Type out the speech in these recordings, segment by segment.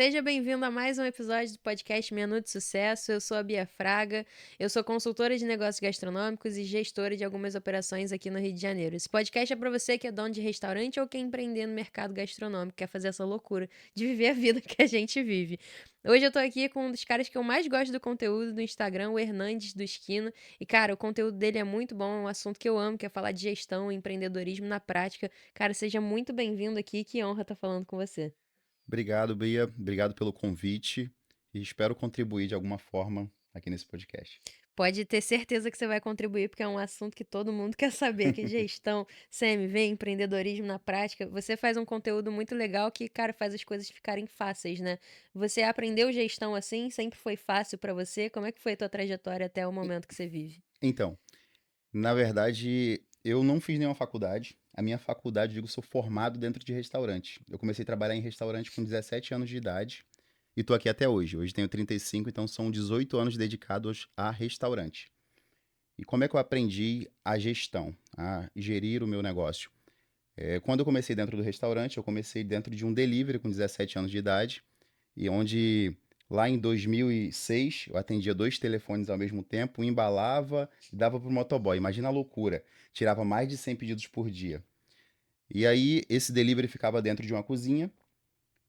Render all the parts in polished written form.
Seja bem-vindo a mais um episódio do podcast Menu de Sucesso. Eu sou a Bia Fraga, eu sou consultora de negócios gastronômicos e gestora de algumas operações aqui no Rio de Janeiro. Esse podcast é para você que é dono de restaurante ou quer empreender no mercado gastronômico, quer fazer essa loucura de viver a vida que a gente vive. Hoje eu tô aqui com um dos caras que eu mais gosto do conteúdo do Instagram, o Hernandes do Esquina. E, cara, o conteúdo dele é muito bom, é um assunto que eu amo, que é falar de gestão e empreendedorismo na prática. Cara, seja muito bem-vindo aqui, que honra estar falando com você. Obrigado, Bia. Obrigado pelo convite e espero contribuir de alguma forma aqui nesse podcast. Pode ter certeza que você vai contribuir, porque é um assunto que todo mundo quer saber, que é gestão, CMV, empreendedorismo na prática. Você faz um conteúdo muito legal que, cara, faz as coisas ficarem fáceis, né? Você aprendeu gestão assim? Sempre foi fácil pra você? Como é que foi a tua trajetória até o E- momento que você vive? Então, na verdade, eu não fiz nenhuma faculdade. A minha faculdade, digo, sou formado dentro de restaurante. Eu comecei a trabalhar em restaurante com 17 anos de idade e tô aqui até hoje. Hoje tenho 35, então são 18 anos dedicados a restaurante. E como é que eu aprendi a gestão, a gerir o meu negócio? Quando eu comecei dentro do restaurante, eu comecei dentro de um delivery com 17 anos de idade. E onde lá em 2006 eu atendia 2 telefones ao mesmo tempo, embalava e dava para o motoboy. Imagina a loucura, tirava mais de 100 pedidos por dia. E aí esse delivery ficava dentro de uma cozinha,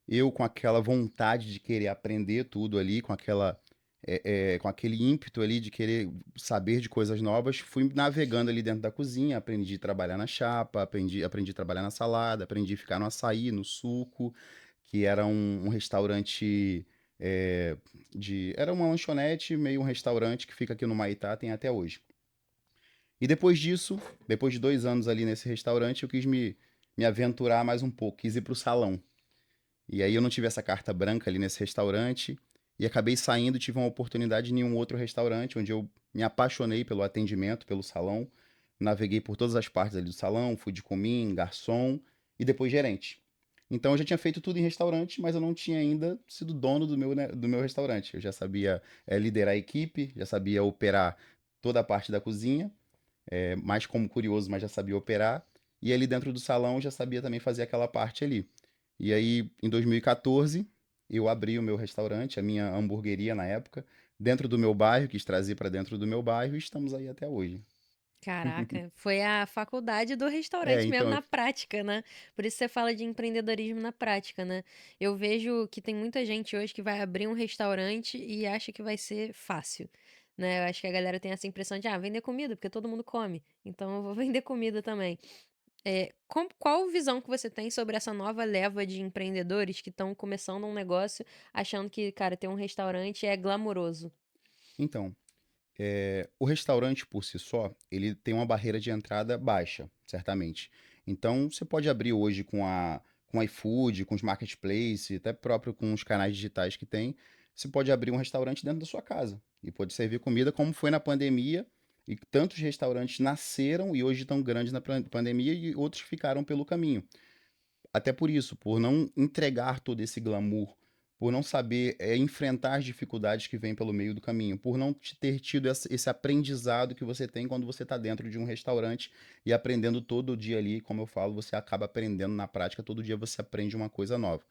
eu com aquela vontade de querer aprender tudo ali, com aquele ímpeto ali de querer saber de coisas novas, fui navegando ali dentro da cozinha, aprendi a trabalhar na chapa, aprendi a trabalhar na salada, aprendi a ficar no açaí, no suco, que era um restaurante, era uma lanchonete, meio um restaurante que fica aqui no Maitá, tem até hoje. E depois disso, depois de 2 anos ali nesse restaurante, eu quis me aventurar mais um pouco, quis ir para o salão. E aí eu não tive essa carta branca ali nesse restaurante e acabei saindo e tive uma oportunidade em um outro restaurante, onde eu me apaixonei pelo atendimento, pelo salão. Naveguei por todas as partes ali do salão, fui de comim, garçom e depois gerente. Então eu já tinha feito tudo em restaurante, mas eu não tinha ainda sido dono do meu restaurante. Eu já sabia, liderar a equipe, já sabia operar toda a parte da cozinha, mais como curioso, mas já sabia operar. E ali dentro do salão eu já sabia também fazer aquela parte ali. E aí, em 2014, eu abri o meu restaurante, a minha hamburgueria na época, dentro do meu bairro, quis trazer para dentro do meu bairro e estamos aí até hoje. Caraca, foi a faculdade do É, restaurante mesmo então, na prática, né? Por isso você fala de empreendedorismo na prática, né? Eu vejo que tem muita gente hoje que vai abrir um restaurante e acha que vai ser fácil, né? Eu acho que a galera tem essa impressão de, vender comida, porque todo mundo come, então eu vou vender comida também. Qual visão que você tem sobre essa nova leva de empreendedores que estão começando um negócio achando que, cara, ter um restaurante é glamuroso? então, o restaurante por si só, ele tem uma barreira de entrada baixa, certamente. Então, você pode abrir hoje com iFood, com os marketplaces, até próprio com os canais digitais que tem, você pode abrir um restaurante dentro da sua casa e pode servir comida como foi na pandemia, e tantos restaurantes nasceram e hoje estão grandes na pandemia e outros ficaram pelo caminho. Até por isso, por não entregar todo esse glamour, por não saber, enfrentar as dificuldades que vêm pelo meio do caminho, por não ter tido esse aprendizado que você tem quando você está dentro de um restaurante e aprendendo todo dia ali, como eu falo, você acaba aprendendo na prática, todo dia você aprende uma coisa nova.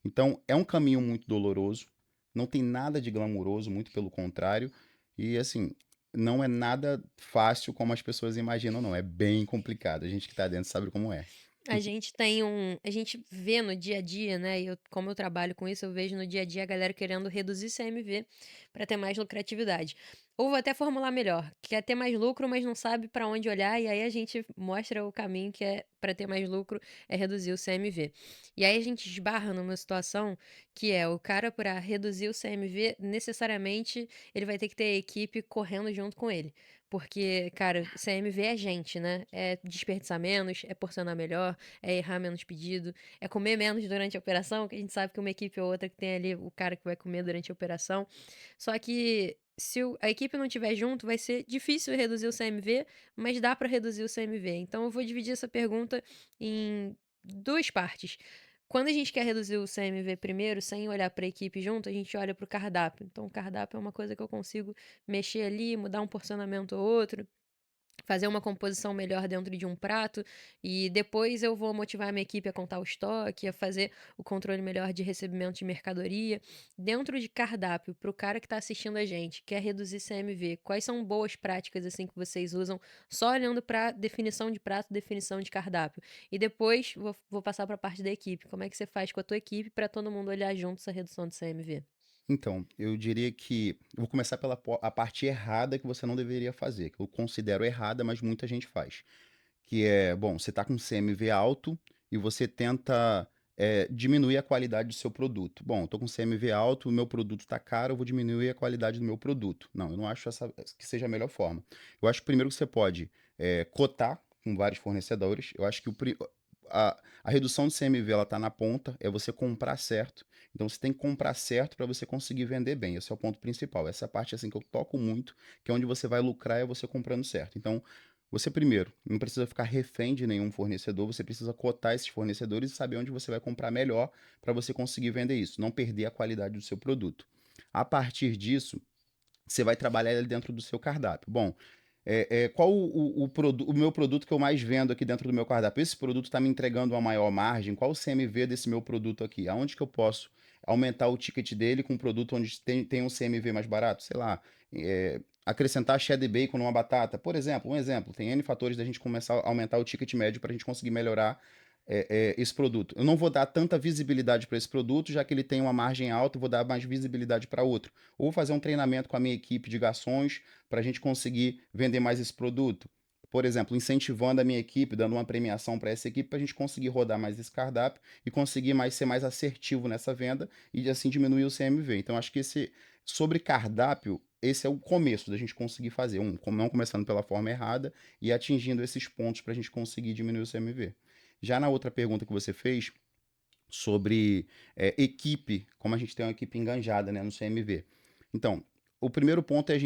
Então, é um caminho muito doloroso, não tem nada de glamuroso, muito pelo contrário, e assim, não é nada fácil como as pessoas imaginam, não, é bem complicado. A gente que está dentro sabe como é. A gente vê no dia a dia, né, como eu trabalho com isso, eu vejo no dia a dia a galera querendo reduzir CMV para ter mais lucratividade. Ou vou até formular melhor, quer ter mais lucro, mas não sabe para onde olhar, e aí a gente mostra o caminho que é para ter mais lucro, é reduzir o CMV. E aí a gente esbarra numa situação que é o cara para reduzir o CMV, necessariamente ele vai ter que ter a equipe correndo junto com ele. Porque, cara, CMV é gente, né? É desperdiçar menos, é porcionar melhor, é errar menos pedido, é comer menos durante a operação, que a gente sabe que uma equipe ou outra que tem ali o cara que vai comer durante a operação. Só que se a equipe não estiver junto, vai ser difícil reduzir o CMV, mas dá para reduzir o CMV. Então eu vou dividir essa pergunta em duas partes. Quando a gente quer reduzir o CMV primeiro, sem olhar para a equipe junto, a gente olha para o cardápio. Então, o cardápio é uma coisa que eu consigo mexer ali, mudar um porcionamento ou outro, fazer uma composição melhor dentro de um prato, e depois eu vou motivar a minha equipe a contar o estoque, a fazer o controle melhor de recebimento de mercadoria. Dentro de cardápio, para o cara que está assistindo a gente, quer reduzir CMV, quais são boas práticas assim que vocês usam só olhando para definição de prato, definição de cardápio? E depois vou passar para a parte da equipe. Como é que você faz com a tua equipe para todo mundo olhar junto essa redução de CMV? Então, eu diria que eu vou começar pela a parte errada que você não deveria fazer, que eu considero errada, mas muita gente faz. Que é, bom, você está com CMV alto e você tenta, diminuir a qualidade do seu produto. Bom, eu tô com CMV alto, o meu produto está caro, eu vou diminuir a qualidade do meu produto. Não, eu não acho essa que seja a melhor forma. Eu acho que primeiro que você pode, cotar com vários fornecedores. Eu acho que a redução de CMV ela tá na ponta, é você comprar certo. Então você tem que comprar certo para você conseguir vender bem. Esse é o ponto principal. Essa é a parte assim que eu toco muito, que é onde você vai lucrar é você comprando certo. Então, você primeiro, não precisa ficar refém de nenhum fornecedor, você precisa cotar esses fornecedores e saber onde você vai comprar melhor para você conseguir vender isso, não perder a qualidade do seu produto. A partir disso, você vai trabalhar ele dentro do seu cardápio. Bom, qual o meu produto que eu mais vendo aqui dentro do meu cardápio? Esse produto está me entregando uma maior margem? Qual o CMV desse meu produto aqui? Aonde que eu posso aumentar o ticket dele com um produto onde tem um CMV mais barato? Sei lá, acrescentar cheddar bacon numa batata, por exemplo, um exemplo. Tem N fatores da gente começar a aumentar o ticket médio para a gente conseguir melhorar esse produto. Eu não vou dar tanta visibilidade para esse produto, já que ele tem uma margem alta, eu vou dar mais visibilidade para outro. Ou vou fazer um treinamento com a minha equipe de garçons para a gente conseguir vender mais esse produto. Por exemplo, incentivando a minha equipe, dando uma premiação para essa equipe para a gente conseguir rodar mais esse cardápio e conseguir ser mais assertivo nessa venda e assim diminuir o CMV. Então, acho que sobre cardápio, esse é o começo da gente conseguir fazer. Não começando pela forma errada e atingindo esses pontos para a gente conseguir diminuir o CMV. Já na outra pergunta que você fez, sobre equipe, como a gente tem uma equipe enganjada, né, no CMV. Então, o primeiro ponto é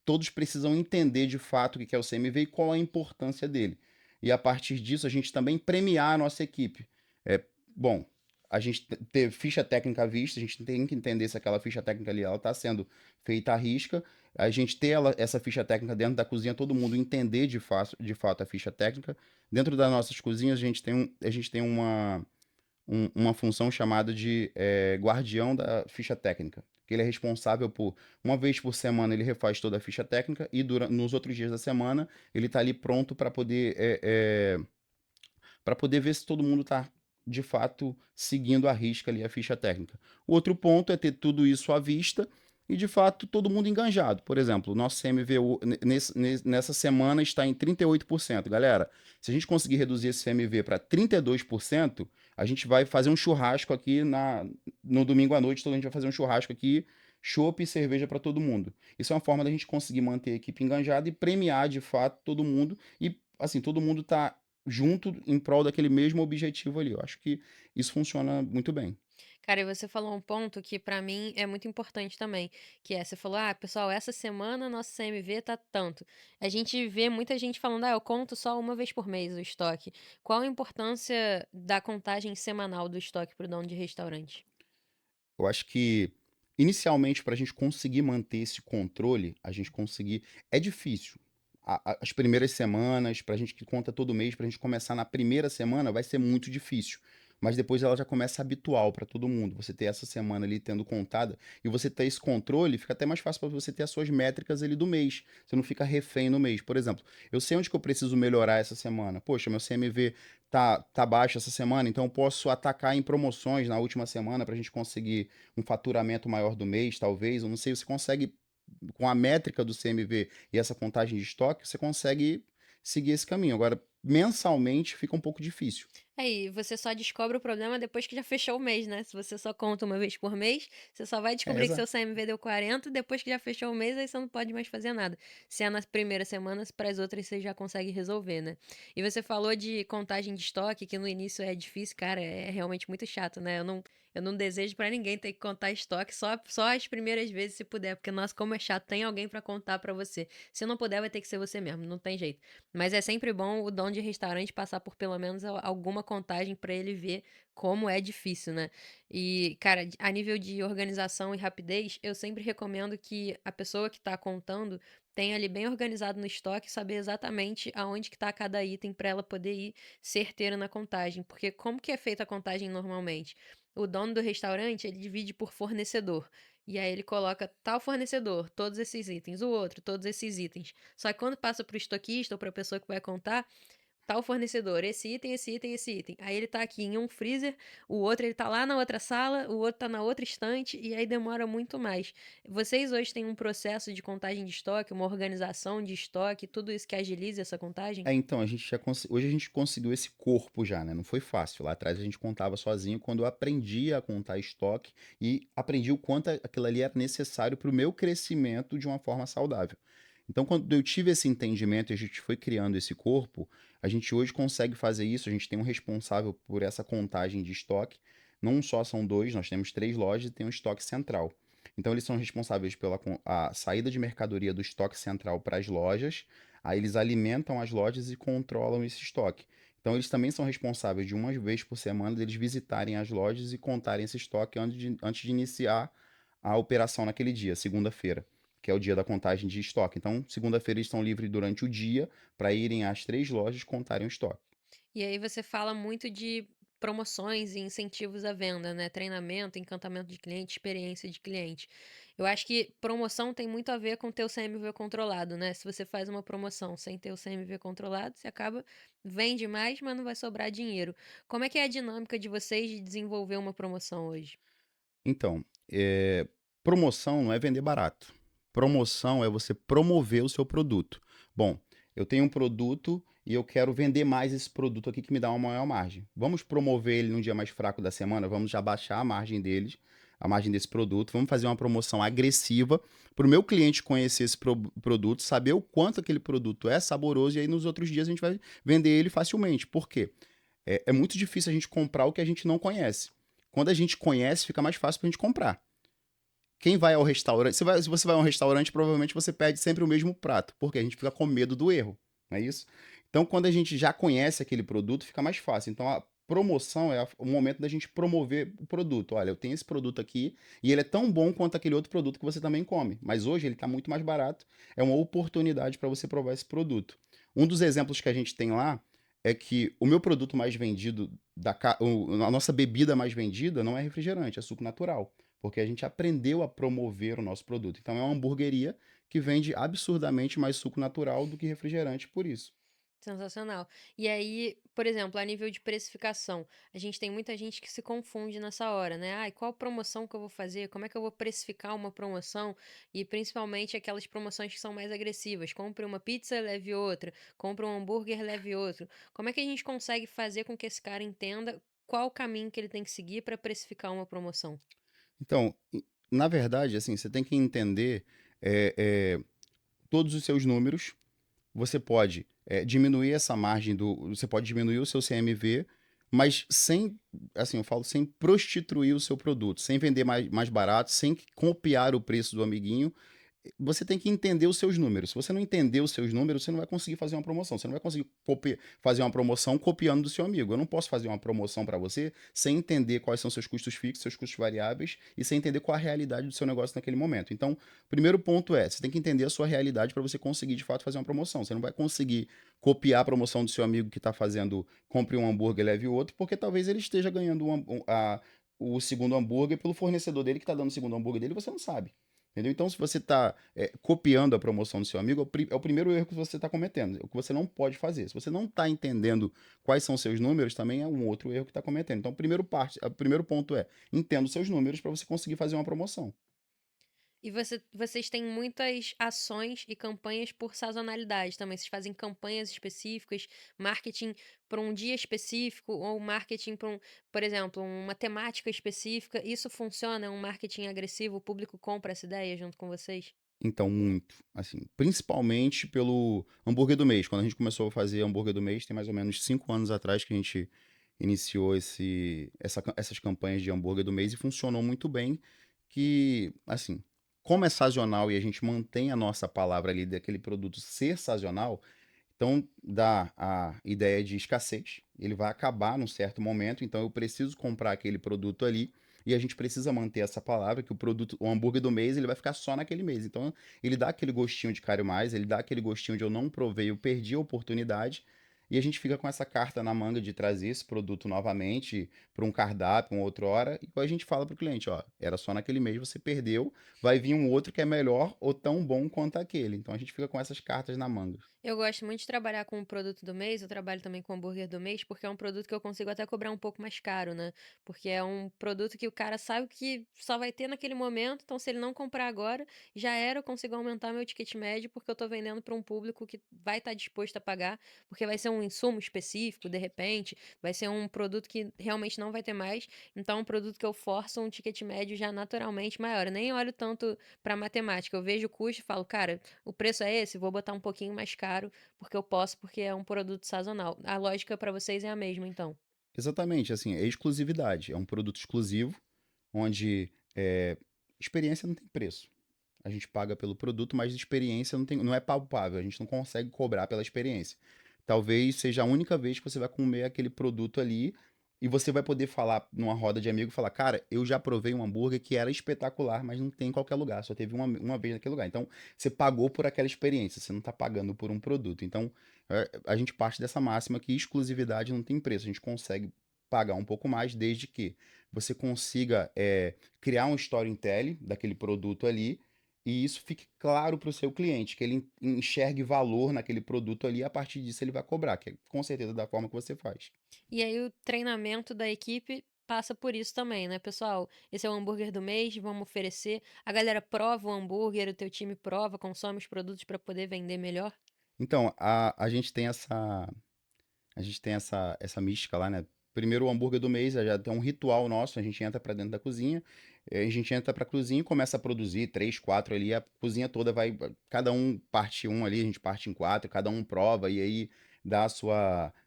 todos precisam entender de fato o que é o CMV e qual a importância dele. E a partir disso, a gente também premiar a nossa equipe. É, bom, a gente ter ficha técnica à vista, a gente tem que entender se aquela ficha técnica ali está sendo feita à risca, a gente ter essa ficha técnica dentro da cozinha, todo mundo entender de fato a ficha técnica. Dentro das nossas cozinhas, a gente tem uma função chamada de guardião da ficha técnica, que ele é responsável por, uma vez por semana, ele refaz toda a ficha técnica e nos outros dias da semana ele está ali pronto para poder ver se todo mundo está de fato seguindo à risca ali a ficha técnica. O outro ponto é ter tudo isso à vista e de fato todo mundo enganjado. Por exemplo, o nosso CMV nessa semana está em 38%. Galera, se a gente conseguir reduzir esse CMV para 32%, a gente vai fazer um churrasco aqui no domingo à noite, todo a gente vai fazer um churrasco aqui, chopp e cerveja para todo mundo. Isso é uma forma da gente conseguir manter a equipe enganjada e premiar de fato todo mundo e assim, todo mundo está junto em prol daquele mesmo objetivo ali. Eu acho que isso funciona muito bem. Cara, e você falou um ponto que pra mim é muito importante também, que é, você falou: "Ah, pessoal, essa semana nosso CMV tá tanto". A gente vê muita gente falando: "Ah, eu conto só uma vez por mês o estoque". Qual a importância da contagem semanal do estoque para o dono de restaurante? Eu acho que, inicialmente, para a gente conseguir manter esse controle, a gente conseguir. É difícil. As primeiras semanas, para a gente que conta todo mês, para a gente começar na primeira semana, vai ser muito difícil. Mas depois ela já começa habitual para todo mundo. Você ter essa semana ali tendo contada e você ter esse controle, fica até mais fácil para você ter as suas métricas ali do mês. Você não fica refém no mês. Por exemplo, eu sei onde que eu preciso melhorar essa semana. Poxa, meu CMV tá baixo essa semana, então eu posso atacar em promoções na última semana para a gente conseguir um faturamento maior do mês, talvez. Eu não sei, você consegue, com a métrica do CMV e essa contagem de estoque, você consegue seguir esse caminho. Agora, mensalmente fica um pouco difícil. É, e você só descobre o problema depois que já fechou o mês, né. Se você só conta uma vez por mês, você só vai É, descobrir que seu CMV deu 40 depois que já fechou o mês, aí você não pode mais fazer nada. Se é nas primeiras semanas, para as outras você já consegue resolver, né. E você falou de contagem de estoque, que no início é difícil, cara, é realmente muito chato, né. Eu não desejo pra ninguém ter que contar estoque, só as primeiras vezes se puder, porque nossa, como é chato, tem alguém pra contar pra você. Se não puder, vai ter que ser você mesmo, não tem jeito. Mas é sempre bom o dono de restaurante passar por pelo menos alguma contagem para ele ver como é difícil, né. E, cara, a nível de organização e rapidez, eu sempre recomendo que a pessoa que está contando tem ali bem organizado no estoque, saber exatamente aonde que está cada item para ela poder ir certeira na contagem. Porque como que é feita a contagem normalmente? O dono do restaurante, ele divide por fornecedor. E aí ele coloca tal fornecedor, todos esses itens, o outro, todos esses itens. Só que quando passa para o estoquista ou para a pessoa que vai contar, tal fornecedor, esse item, esse item, esse item. Aí ele tá aqui em um freezer, o outro ele tá lá na outra sala, o outro tá na outra estante, e aí demora muito mais. Vocês hoje têm um processo de contagem de estoque, uma organização de estoque, tudo isso que agilize essa contagem? Então, a gente já hoje a gente conseguiu esse corpo já, né, não foi fácil. Lá atrás a gente contava sozinho, quando eu aprendi a contar estoque e aprendi o quanto aquilo ali era necessário para o meu crescimento de uma forma saudável. Então, quando eu tive esse entendimento e a gente foi criando esse corpo, a gente hoje consegue fazer isso, a gente tem um responsável por essa contagem de estoque. Não só são 2, nós temos 3 lojas e tem um estoque central. Então eles são responsáveis pela a saída de mercadoria do estoque central para as lojas. Aí eles alimentam as lojas e controlam esse estoque. Então eles também são responsáveis de uma vez por semana deles visitarem as lojas e contarem esse estoque antes de iniciar a operação naquele dia, segunda-feira, que é o dia da contagem de estoque. Então, segunda-feira eles estão livres durante o dia para irem às 3 lojas contarem o estoque. E aí você fala muito de promoções e incentivos à venda, né, treinamento, encantamento de cliente, experiência de cliente. Eu acho que promoção tem muito a ver com ter o CMV controlado, né, se você faz uma promoção sem ter o CMV controlado, você acaba vende mais, mas não vai sobrar dinheiro. Como é que é a dinâmica de vocês de desenvolver uma promoção hoje? Então, promoção não é vender barato. Promoção é você promover o seu produto. Bom, eu tenho um produto e eu quero vender mais esse produto aqui que me dá uma maior margem. Vamos promover ele num dia mais fraco da semana, vamos já baixar a margem deles, a margem desse produto, vamos fazer uma promoção agressiva para o meu cliente conhecer esse produto, saber o quanto aquele produto é saboroso e aí nos outros dias a gente vai vender ele facilmente. Por quê? É muito difícil a gente comprar o que a gente não conhece. Quando a gente conhece, fica mais fácil para a gente comprar. Quem vai ao restaurante, se você vai a um restaurante, provavelmente você pede sempre o mesmo prato, porque a gente fica com medo do erro, não é isso? Então, quando a gente já conhece aquele produto, fica mais fácil. Então, a promoção é o momento da gente promover o produto. Olha, eu tenho esse produto aqui e ele é tão bom quanto aquele outro produto que você também come, mas hoje ele está muito mais barato. É uma oportunidade para você provar esse produto. Um dos exemplos que a gente tem lá é que o meu produto mais vendido, a nossa bebida mais vendida não é refrigerante, é suco natural. Porque a gente aprendeu a promover o nosso produto. Então é uma hamburgueria que vende absurdamente mais suco natural do que refrigerante por isso. Sensacional. E aí, por exemplo, a nível de precificação, a gente tem muita gente que se confunde nessa hora, né? Ai, qual promoção que eu vou fazer? Como é que eu vou precificar uma promoção? E principalmente aquelas promoções que são mais agressivas. Compre uma pizza, leve outra. Compre um hambúrguer, leve outro. Como é que a gente consegue fazer com que esse cara entenda qual o caminho que ele tem que seguir para precificar uma promoção? Então, na verdade, assim, você tem que entender eh, eh, todos os seus números. Você pode diminuir essa margem você pode diminuir o seu CMV, mas sem, assim, eu falo sem prostituir o seu produto, sem vender mais barato, sem copiar o preço do amiguinho. Você tem que entender os seus números. Se você não entender os seus números, você não vai conseguir fazer uma promoção. Você não vai conseguir fazer uma promoção copiando do seu amigo. Eu não posso fazer uma promoção para você sem entender quais são seus custos fixos, seus custos variáveis e sem entender qual a realidade do seu negócio naquele momento. Então, o primeiro ponto é, você tem que entender a sua realidade para você conseguir de fato fazer uma promoção. Você não vai conseguir copiar a promoção do seu amigo que está fazendo compre um hambúrguer, leve o outro, porque talvez ele esteja ganhando o segundo hambúrguer pelo fornecedor dele que está dando o segundo hambúrguer dele e você não sabe. Entendeu? Então, se você está copiando a promoção do seu amigo, é o primeiro erro que você está cometendo, o que você não pode fazer. Se você não está entendendo quais são os seus números, também é um outro erro que está cometendo. Então, o primeiro ponto é entenda os seus números para você conseguir fazer uma promoção. E vocês têm muitas ações e campanhas por sazonalidade também. Vocês fazem campanhas específicas, marketing para um dia específico ou marketing para por exemplo, uma temática específica. Isso funciona? É um marketing agressivo? O público compra essa ideia junto com vocês? Então, muito. Assim, principalmente pelo hambúrguer do mês. Quando a gente começou a fazer hambúrguer do mês, tem mais ou menos 5 anos atrás que a gente iniciou essas campanhas de hambúrguer do mês e funcionou muito bem. Que, assim, como é sazonal e a gente mantém a nossa palavra ali daquele produto ser sazonal, então dá a ideia de escassez. Ele vai acabar num certo momento, então eu preciso comprar aquele produto ali. e a gente precisa manter essa palavra que o hambúrguer do mês, ele vai ficar só naquele mês. Então, ele dá aquele gostinho de quero mais, ele dá aquele gostinho de eu não provei, eu perdi a oportunidade, e a gente fica com essa carta na manga de trazer esse produto novamente para um cardápio, uma outra hora, e a gente fala para o cliente, ó, era só naquele mês, você perdeu, vai vir um outro que é melhor ou tão bom quanto aquele. Então a gente fica com essas cartas na manga. Eu gosto muito de trabalhar com o produto do mês, eu trabalho também com o hambúrguer do mês, porque é um produto que eu consigo até cobrar um pouco mais caro, né? Porque é um produto que o cara sabe que só vai ter naquele momento, então se ele não comprar agora, já era, eu consigo aumentar meu ticket médio, porque eu tô vendendo para um público que vai estar disposto a pagar, porque vai ser um insumo específico, de repente, vai ser um produto que realmente não vai ter mais, então é um produto que eu forço um ticket médio já naturalmente maior. Eu nem olho tanto para matemática, eu vejo o custo e falo, cara, o preço é esse, vou botar um pouquinho mais caro, porque eu posso, porque é um produto sazonal. A lógica para vocês é a mesma, então. Exatamente, assim, é exclusividade. É um produto exclusivo, onde experiência não tem preço. A gente paga pelo produto, mas experiência não é palpável, a gente não consegue cobrar pela experiência. Talvez seja a única vez que você vai comer aquele produto ali e você vai poder falar numa roda de amigo, falar, cara, eu já provei um hambúrguer que era espetacular, mas não tem em qualquer lugar, só teve uma vez naquele lugar. Então, você pagou por aquela experiência, você não está pagando por um produto. Então, a gente parte dessa máxima que exclusividade não tem preço, a gente consegue pagar um pouco mais desde que você consiga criar um storytelling daquele produto ali e isso fique claro para o seu cliente, que ele enxergue valor naquele produto ali, e a partir disso ele vai cobrar, que é com certeza da forma que você faz. E aí o treinamento da equipe passa por isso também, né, pessoal? Esse é o hambúrguer do mês, vamos oferecer. A galera prova o hambúrguer, o teu time prova, consome os produtos para poder vender melhor. Então, a gente tem essa mística lá, né? Primeiro o hambúrguer do mês, já tem um ritual nosso, a gente entra para dentro da cozinha, a gente entra para a cozinha e começa a produzir três, quatro ali, a cozinha toda vai, cada um parte um ali, a gente parte em quatro, cada um prova e aí dá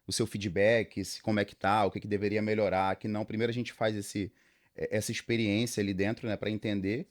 o seu feedback, como é que tá, o que que deveria melhorar, que não. Primeiro a gente faz essa experiência ali dentro, né, para entender,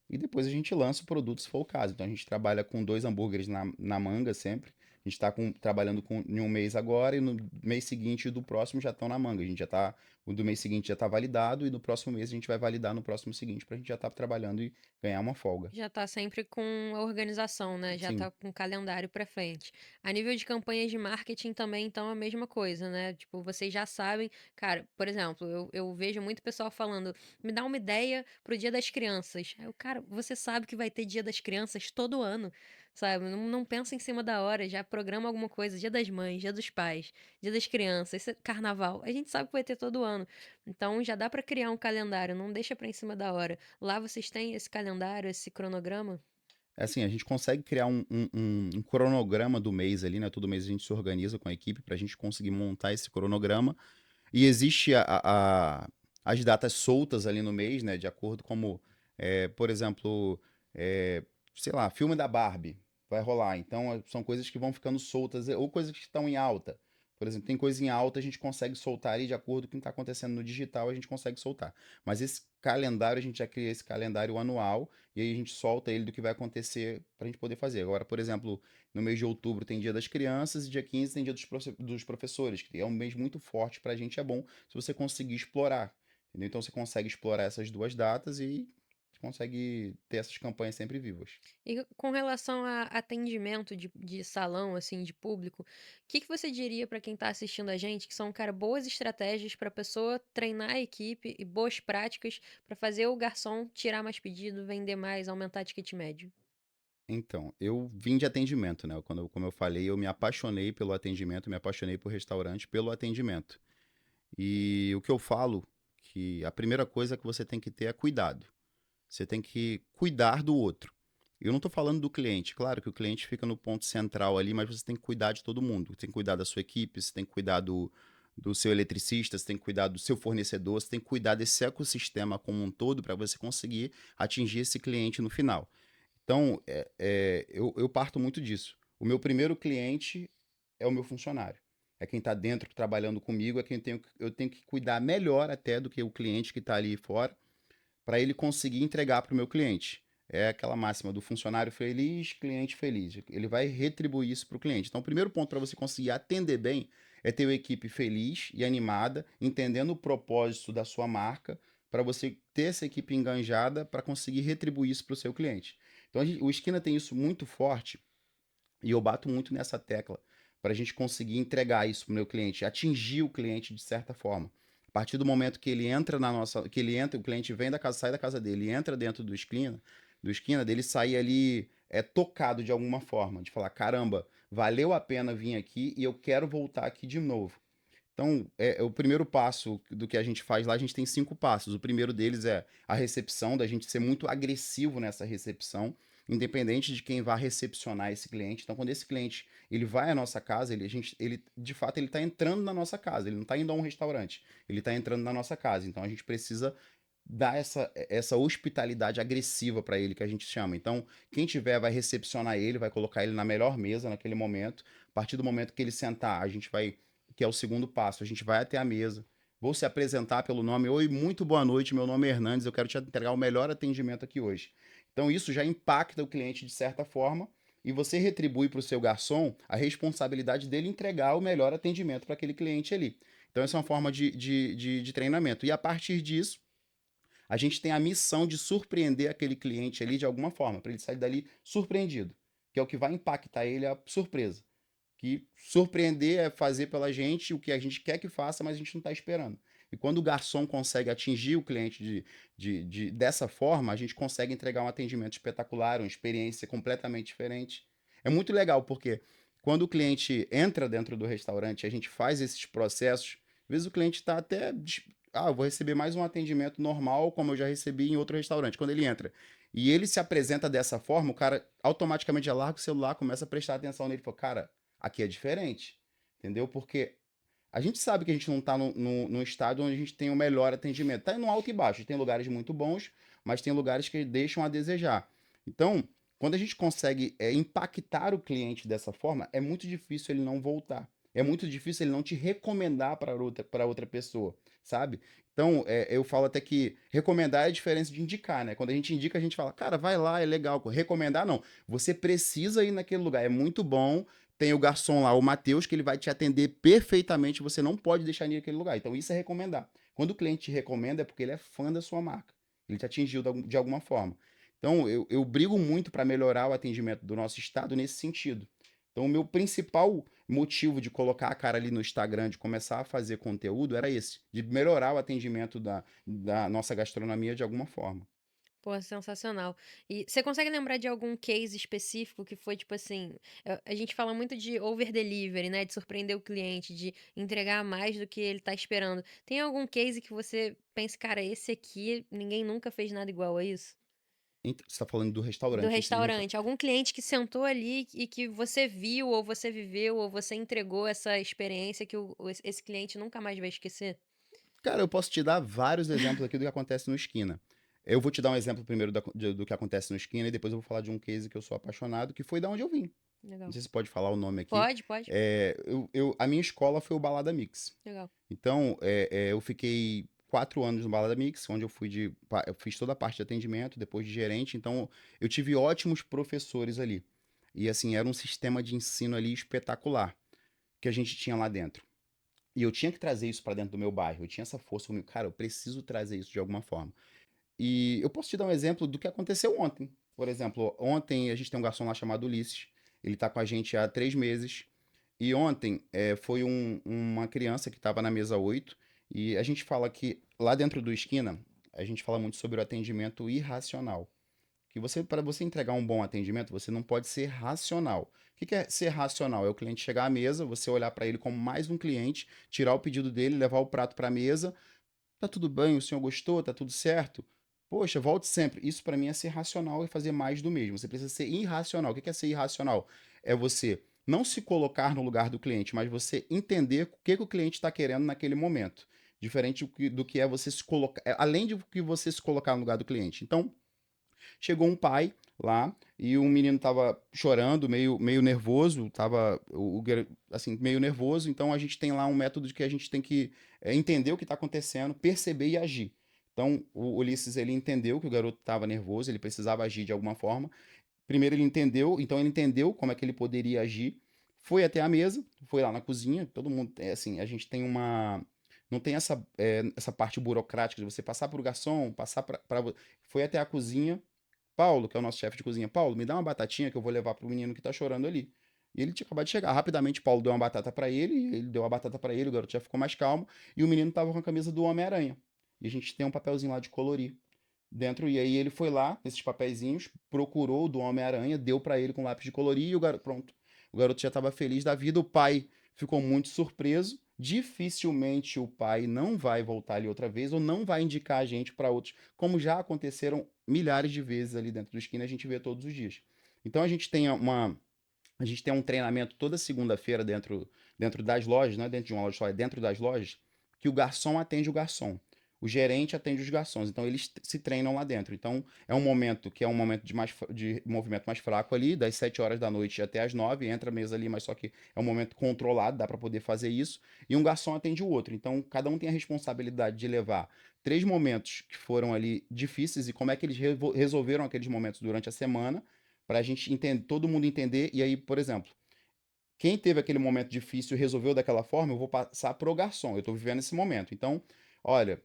e depois a gente lança o produto se for o caso. Então a gente trabalha com dois hambúrgueres na manga sempre. A gente está trabalhando em um mês agora e no mês seguinte do próximo já estão na manga. A gente já tá, o do mês seguinte já está validado e no próximo mês a gente vai validar no próximo seguinte para a gente já estar trabalhando e ganhar uma folga. Já tá sempre com a organização, né, já Sim. tá com o calendário pra frente. A nível de campanhas de marketing também, então, é a mesma coisa, né, tipo, vocês já sabem cara, por exemplo, eu vejo muito pessoal falando: "Me dá uma ideia para o Dia das Crianças". Aí eu: "Cara, você sabe que vai ter Dia das Crianças todo ano, sabe, não pensa em cima da hora, já programa alguma coisa, Dia das Mães, Dia dos Pais, Dia das Crianças, Carnaval, a gente sabe que vai ter todo ano, então já dá pra criar um calendário, não deixa pra em cima da hora". Lá vocês têm esse calendário, esse cronograma? É assim, a gente consegue criar um cronograma do mês ali, né? Todo mês a gente se organiza com a equipe para a gente conseguir montar esse cronograma. E existe as datas soltas ali no mês, né? De acordo como, por exemplo, eh, sei lá, filme da Barbie vai rolar. Então, são coisas que vão ficando soltas, ou coisas que estão em alta. Por exemplo, tem coisa em alta, a gente consegue soltar ali de acordo com o que está acontecendo no digital, a gente consegue soltar. Mas esse calendário, a gente já cria esse calendário anual, e aí a gente solta ele do que vai acontecer para a gente poder fazer. Agora, por exemplo, no mês de outubro tem Dia das Crianças e dia 15 tem Dia dos Professores, que é um mês muito forte para a gente, é bom se você conseguir explorar. Entendeu? Então você consegue explorar essas duas datas e consegue ter essas campanhas sempre vivas. E com relação a atendimento de salão, assim, de público, o que que você diria para quem tá assistindo a gente, que são, cara, boas estratégias pra pessoa treinar a equipe e boas práticas pra fazer o garçom tirar mais pedido, vender mais, aumentar ticket médio? Então, eu vim de atendimento, né? Como eu falei, eu me apaixonei pelo atendimento, me apaixonei por restaurante pelo atendimento. E o que eu falo, que a primeira coisa que você tem que ter é cuidado. Você tem que cuidar do outro. Eu não estou falando do cliente, claro que o cliente fica no ponto central ali, mas você tem que cuidar de todo mundo. Você tem que cuidar da sua equipe, você tem que cuidar do seu eletricista, você tem que cuidar do seu fornecedor, você tem que cuidar desse ecossistema como um todo para você conseguir atingir esse cliente no final. Então, eu parto muito disso. O meu primeiro cliente é o meu funcionário. É quem está dentro trabalhando comigo, é quem eu tenho que cuidar melhor até do que o cliente que está ali fora para ele conseguir entregar para o meu cliente. É aquela máxima do funcionário feliz, cliente feliz. Ele vai retribuir isso para o cliente. Então, o primeiro ponto para você conseguir atender bem é ter uma equipe feliz e animada, entendendo o propósito da sua marca, para você ter essa equipe enganjada para conseguir retribuir isso para o seu cliente. Então o Esquina tem isso muito forte e eu bato muito nessa tecla para a gente conseguir entregar isso para o meu cliente, atingir o cliente de certa forma. A partir do momento que ele entra na nossa, que ele entra, o cliente vem da casa, sai da casa dele, e entra dentro do esquina dele sair ali tocado de alguma forma, de falar, caramba, valeu a pena vir aqui e eu quero voltar aqui de novo. Então, o primeiro passo do que a gente faz lá, a gente tem 5 passos. O primeiro deles é a recepção, da gente ser muito agressivo nessa recepção, independente de quem vai recepcionar esse cliente. Então, quando esse cliente ele vai à nossa casa, ele de fato ele está entrando na nossa casa, ele não está indo a um restaurante, ele está entrando na nossa casa. Então, a gente precisa dar essa hospitalidade agressiva para ele, que a gente chama. Então, quem tiver vai recepcionar ele, vai colocar ele na melhor mesa naquele momento. A partir do momento que ele sentar, a gente vai que é o segundo passo. A gente vai até a mesa, vou se apresentar pelo nome. Oi, muito boa noite, meu nome é Hernandes, eu quero te entregar o melhor atendimento aqui hoje. Então isso já impacta o cliente de certa forma e você retribui para o seu garçom a responsabilidade dele entregar o melhor atendimento para aquele cliente ali. Então essa é uma forma de treinamento. E a partir disso, a gente tem a missão de surpreender aquele cliente ali de alguma forma, para ele sair dali surpreendido, que é o que vai impactar ele a surpresa. Que surpreender é fazer pela gente o que a gente quer que faça, mas a gente não está esperando. E quando o garçom consegue atingir o cliente dessa forma, a gente consegue entregar um atendimento espetacular, uma experiência completamente diferente. É muito legal, porque quando o cliente entra dentro do restaurante, a gente faz esses processos, às vezes o cliente está até. Eu vou receber mais um atendimento normal, como eu já recebi em outro restaurante. Quando ele entra e ele se apresenta dessa forma, o cara automaticamente já larga o celular, começa a prestar atenção nele e fala, cara, aqui é diferente, entendeu? Porque a gente sabe que a gente não está no estado onde a gente tem o melhor atendimento. Está no alto e baixo. Tem lugares muito bons, mas tem lugares que deixam a desejar. Então, quando a gente consegue impactar o cliente dessa forma, é muito difícil ele não voltar. É muito difícil ele não te recomendar para outra pessoa, sabe? Então, eu falo até que recomendar é a diferença de indicar, né? Quando a gente indica, a gente fala, cara, vai lá, é legal. Recomendar, não. Você precisa ir naquele lugar, é muito bom, tem o garçom lá, o Matheus, que ele vai te atender perfeitamente, você não pode deixar ele naquele lugar. Então, isso é recomendar. Quando o cliente te recomenda, é porque ele é fã da sua marca. Ele te atingiu de alguma forma. Então, eu brigo muito para melhorar o atendimento do nosso estado nesse sentido. Então, o meu principal motivo de colocar a cara ali no Instagram, de começar a fazer conteúdo, era esse, de melhorar o atendimento da nossa gastronomia de alguma forma. Pô, sensacional. E você consegue lembrar de algum case específico que foi, tipo assim, a gente fala muito de over delivery, né, de surpreender o cliente, de entregar mais do que ele tá esperando. Tem algum case que você pense: "Cara, esse aqui ninguém nunca fez nada igual a isso"? Você está falando do Do restaurante em si, restaurante, algum cliente que sentou ali e que você viu, ou você viveu, ou você entregou essa experiência que esse cliente nunca mais vai esquecer? Cara, eu posso te dar vários exemplos aqui do que acontece no Esquina. Eu vou te dar um exemplo primeiro do que acontece no Esquina e depois eu vou falar de um case que eu sou apaixonado, que foi da onde eu vim. Não Legal. sei se pode falar o nome aqui. Pode, pode. A minha escola foi o Balada Mix. Legal. Então, eu fiquei 4 anos no Balada Mix, onde eu fiz toda a parte de atendimento, depois de gerente. Então, eu tive ótimos professores ali. E assim, era um sistema de ensino ali espetacular que a gente tinha lá dentro. E eu tinha que trazer isso para dentro do meu bairro. Eu tinha essa força comigo. Cara, eu preciso trazer isso de alguma forma. E eu posso te dar um exemplo do que aconteceu ontem. Por exemplo, ontem a gente tem um garçom lá chamado Ulisses. Ele está com a gente há 3 meses. E ontem foi uma criança que estava na mesa 8. E a gente fala que lá dentro do Esquina, a gente fala muito sobre o atendimento irracional. Que você, para você entregar um bom atendimento, você não pode ser racional. O que é ser racional? É o cliente chegar à mesa, você olhar para ele como mais um cliente, tirar o pedido dele, levar o prato para a mesa. Tá tudo bem, o senhor gostou? Tá tudo certo? Poxa, volte sempre. Isso para mim é ser racional e fazer mais do mesmo. Você precisa ser irracional. O que é ser irracional? É você não se colocar no lugar do cliente, mas você entender o que o cliente está querendo naquele momento. Diferente do que é você se colocar. Além de que você se colocar no lugar do cliente. Então, chegou um pai lá e o menino tava chorando, meio nervoso, tava assim, meio nervoso. Então a gente tem lá um método de que a gente tem que entender o que está acontecendo, perceber e agir. Então o Ulisses ele entendeu que o garoto estava nervoso, ele precisava agir de alguma forma. Primeiro ele entendeu como é que ele poderia agir, foi até a mesa, foi lá na cozinha, todo mundo, assim, a gente tem Não tem essa parte burocrática de você passar para o garçom, passar para foi até a cozinha, Paulo, que é o nosso chefe de cozinha, Paulo, me dá uma batatinha que eu vou levar pro menino que tá chorando ali. E ele tinha acabado de chegar. Rapidamente, Paulo deu uma batata pra ele, ele deu a batata pra ele, o garoto já ficou mais calmo, e o menino tava com a camisa do Homem-Aranha. E a gente tem um papelzinho lá de colorir dentro, e aí ele foi lá, nesses papeizinhos, procurou o do Homem-Aranha, deu pra ele com lápis de colorir e o garoto, pronto. O garoto já tava feliz da vida, o pai ficou muito surpreso. Dificilmente o pai não vai voltar ali outra vez ou não vai indicar a gente para outros, como já aconteceram milhares de vezes ali dentro do Skin, a gente vê todos os dias. Então a gente tem um treinamento toda segunda-feira dentro das lojas, não é dentro de uma loja só, é dentro das lojas, que o garçom atende o garçom. O gerente atende os garçons, então eles se treinam lá dentro. Então é um momento que é um momento de movimento mais fraco ali, das 7 horas da noite até as 9, entra a mesa ali, mas só que é um momento controlado, dá para poder fazer isso, e um garçom atende o outro. Então cada um tem a responsabilidade de levar 3 momentos que foram ali difíceis e como é que eles resolveram aqueles momentos durante a semana, para a gente entender, todo mundo entender. E aí, por exemplo, quem teve aquele momento difícil e resolveu daquela forma, eu vou passar pro garçom. Eu estou vivendo esse momento. Então, olha,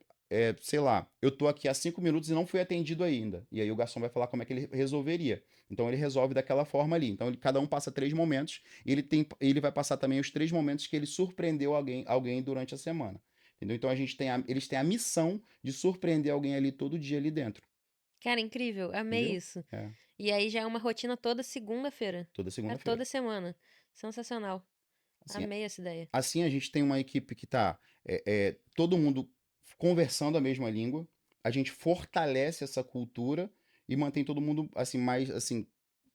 sei lá, eu tô aqui há 5 minutos e não fui atendido ainda. E aí o garçom vai falar como é que ele resolveria. Então ele resolve daquela forma ali. Então cada um passa 3 momentos e ele vai passar também os 3 momentos que ele surpreendeu alguém durante a semana. Entendeu? Então eles têm a missão de surpreender alguém ali todo dia ali dentro. Cara, incrível, amei Entendeu? isso. É, E aí já é uma rotina toda segunda-feira, toda pra segunda-feira. toda semana. Sensacional, Assim, amei essa ideia. Assim, a gente tem uma equipe que tá todo mundo conversando a mesma língua, a gente fortalece essa cultura e mantém todo mundo assim mais assim